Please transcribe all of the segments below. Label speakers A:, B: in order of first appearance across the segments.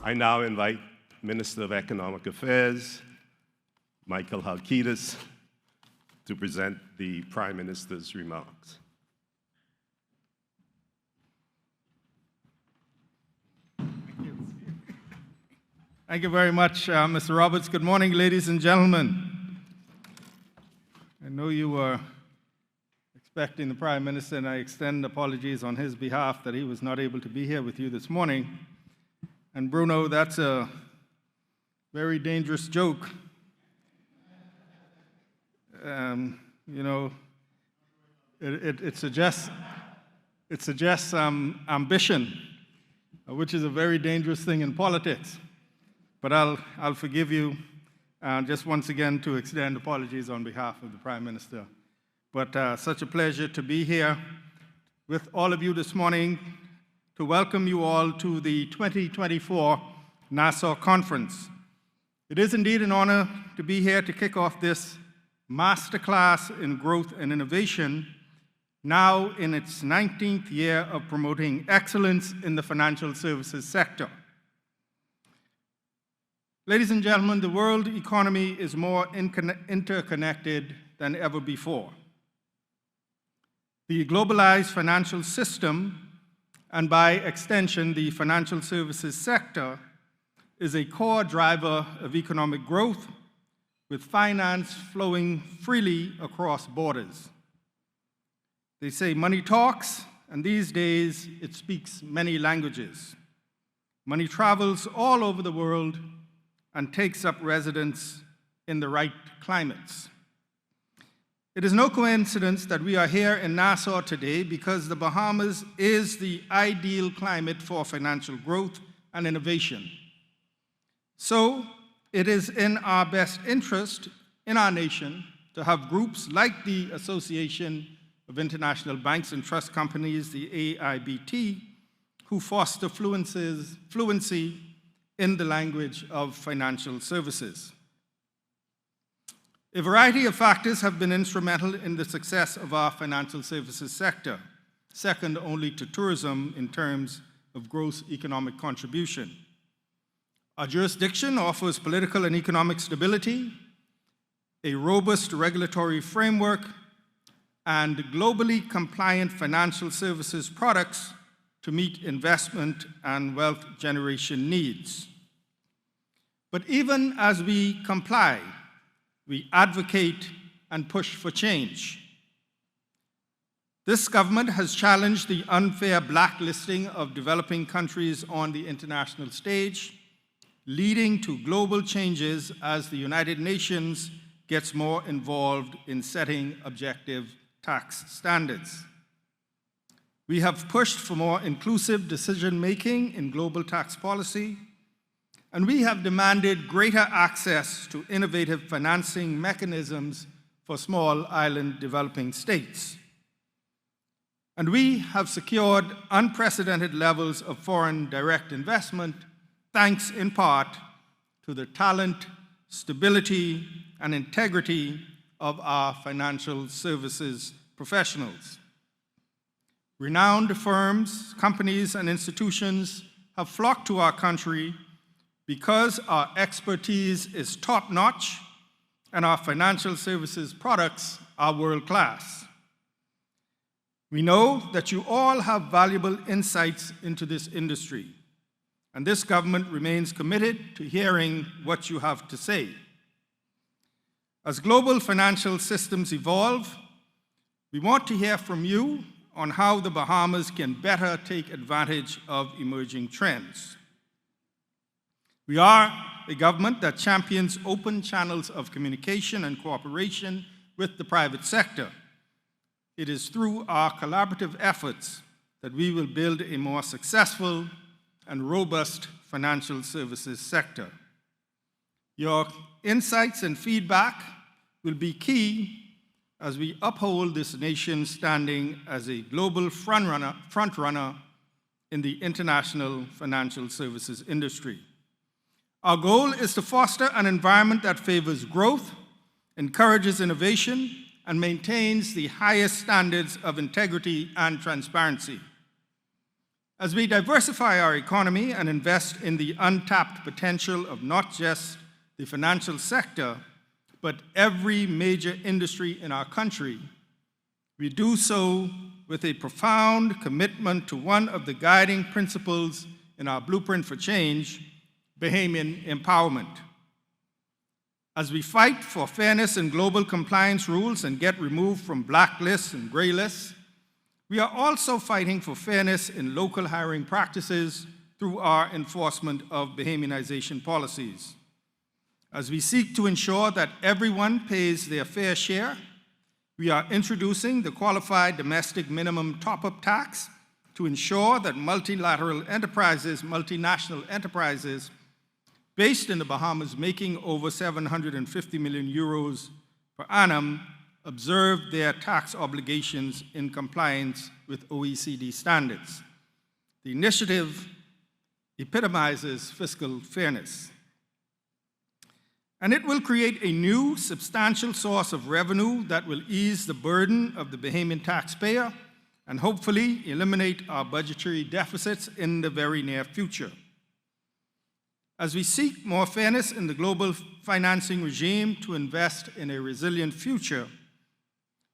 A: I now invite Minister of Economic Affairs, Michael Halkitis, to present the Prime Minister's remarks.
B: Thank you very much, Mr. Roberts. Good morning, ladies and gentlemen. I know you were expecting the Prime Minister, and I extend apologies on his behalf that he was not able to be here with you this morning. And Bruno, that's a very dangerous joke. It suggests ambition, which is a very dangerous thing in politics. But I'll forgive you, just once again to extend apologies on behalf of the Prime Minister. But such a pleasure to be here with all of you this morning to welcome you all to the 2024 Nassau Conference. It is indeed an honor to be here to kick off this masterclass in growth and innovation, now in its 19th year of promoting excellence in the financial services sector. Ladies and gentlemen, the world economy is more interconnected than ever before. The globalized financial system, and by extension, the financial services sector, is a core driver of economic growth, with finance flowing freely across borders. They say money talks, and these days it speaks many languages. Money travels all over the world and takes up residence in the right climates. It is no coincidence that we are here in Nassau today because the Bahamas is the ideal climate for financial growth and innovation. So it is in our best interest in our nation to have groups like the Association of International Banks and Trust Companies, the AIBT, who foster fluency in the language of financial services. A variety of factors have been instrumental in the success of our financial services sector, second only to tourism in terms of gross economic contribution. Our jurisdiction offers political and economic stability, a robust regulatory framework, and globally compliant financial services products to meet investment and wealth generation needs. But even as we comply, we advocate and push for change. This government has challenged the unfair blacklisting of developing countries on the international stage, leading to global changes as the United Nations gets more involved in setting objective tax standards. We have pushed for more inclusive decision-making in global tax policy, and we have demanded greater access to innovative financing mechanisms for small island developing states. And we have secured unprecedented levels of foreign direct investment, thanks in part to the talent, stability, and integrity of our financial services professionals. Renowned firms, companies, and institutions have flocked to our country because our expertise is top-notch and our financial services products are world-class. We know that you all have valuable insights into this industry, and this government remains committed to hearing what you have to say. As global financial systems evolve, we want to hear from you on how the Bahamas can better take advantage of emerging trends. We are a government that champions open channels of communication and cooperation with the private sector. It is through our collaborative efforts that we will build a more successful and robust financial services sector. Your insights and feedback will be key as we uphold this nation's standing as a global frontrunner in the international financial services industry. Our goal is to foster an environment that favors growth, encourages innovation, and maintains the highest standards of integrity and transparency. As we diversify our economy and invest in the untapped potential of not just the financial sector, but every major industry in our country, we do so with a profound commitment to one of the guiding principles in our blueprint for change, Bahamian empowerment. As we fight for fairness in global compliance rules and get removed from blacklists and gray lists, we are also fighting for fairness in local hiring practices through our enforcement of Bahamianization policies. As we seek to ensure that everyone pays their fair share, we are introducing the Qualified Domestic Minimum Top-Up Tax to ensure that multilateral enterprises, multinational enterprises, based in the Bahamas making over 750 million euros per annum observe their tax obligations in compliance with OECD standards. The initiative epitomizes fiscal fairness. And it will create a new substantial source of revenue that will ease the burden of the Bahamian taxpayer and hopefully eliminate our budgetary deficits in the very near future. As we seek more fairness in the global financing regime to invest in a resilient future,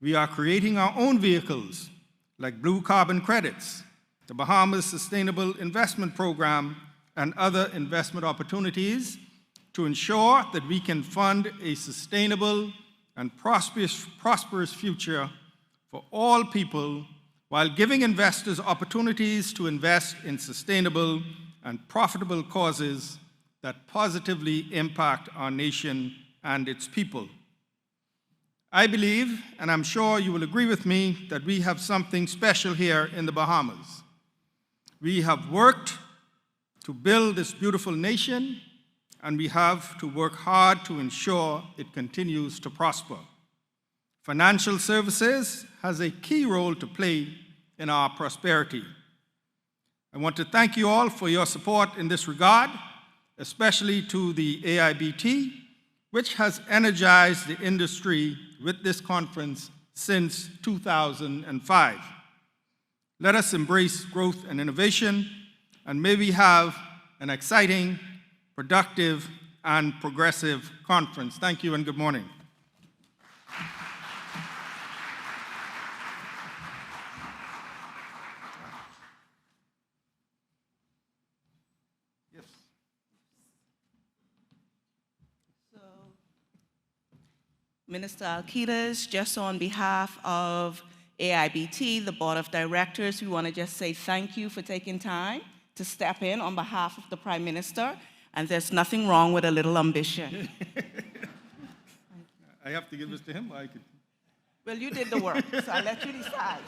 B: we are creating our own vehicles like blue carbon credits, the Bahamas Sustainable Investment Program, and other investment opportunities to ensure that we can fund a sustainable and prosperous future for all people while giving investors opportunities to invest in sustainable and profitable causes that positively impact our nation and its people. I believe, and I'm sure you will agree with me, that we have something special here in the Bahamas. We have worked to build this beautiful nation, and we have to work hard to ensure it continues to prosper. Financial services has a key role to play in our prosperity. I want to thank you all for your support in this regard, especially to the AIBT, which has energized the industry with this conference since 2005. Let us embrace growth and innovation, and may we have an exciting, productive, and progressive conference. Thank you and good morning. Yes.
C: Minister Halkitis, just on behalf of AIBT, the Board of Directors, we want to just say thank you for taking time to step in on behalf of the Prime Minister, and there's nothing wrong with a little ambition.
B: I have to give this to him, or I could?
C: Well, you did the work, so I'll let you decide.